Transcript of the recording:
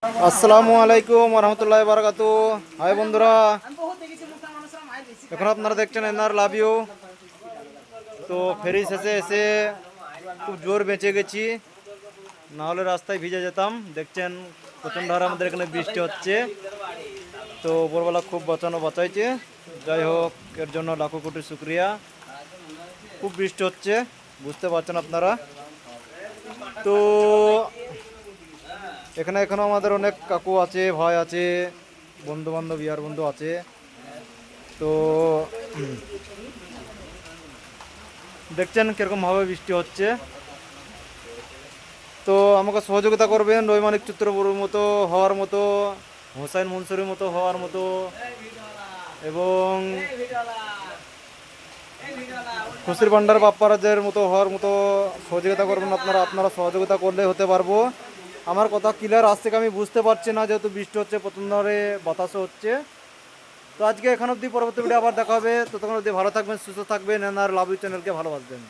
আসসালামু আলাইকুম রহমতুল্লাহ বারাকাতু। হাই বন্ধুরা, এখন আপনারা দেখছেন এনআর লাভ ইউ। তো ফেরি শেষে এসে খুব জোর বেঁচে গেছি, না হলে রাস্তায় ভিজে যেতাম। দেখছেন প্রচণ্ড হারে আমাদের এখানে বৃষ্টি হচ্ছে। তো উপরবেলা খুব বাঁচাইছে। যাই হোক, এর জন্য লাখো কোটি শুক্রিয়া। খুব বৃষ্টি হচ্ছে, বুঝতে পারছেন আপনারা। তো এখানে এখনো আমাদের অনেক কাকু আছে, ভাই আছে, বন্ধু বান্ধব, ইয়ার বন্ধু আছে। তো দেখছেন কিরকম ভাবে বৃষ্টি হচ্ছে। তো আমাকে সহযোগিতা করবেন রৈমানিক চিত্রপুরের মতো হওয়ার মতো, হোসাইন মনসুরের মতো হওয়ার মতো, এবং খুশির ভান্ডার বাপ্পারাজের মতো হওয়ার মতো সহযোগিতা করবেন আপনারা। আপনারা সহযোগিতা করলে হতে পারবো। আমার কথা ক্লিয়ার আসছে কি আমি বুঝতে পারছি না, যেহেতু বৃষ্টি হচ্ছে, প্রচণ্ড হারে বাতাসও হচ্ছে। তো আজকে এখান অবধি, পরবর্তী ভিডিও আবার দেখা হবে। ততক্ষণ অবধি ভালো থাকবেন, সুস্থ থাকবেন, আর লাভ ইউ চ্যানেলকে ভালোবাসবেন।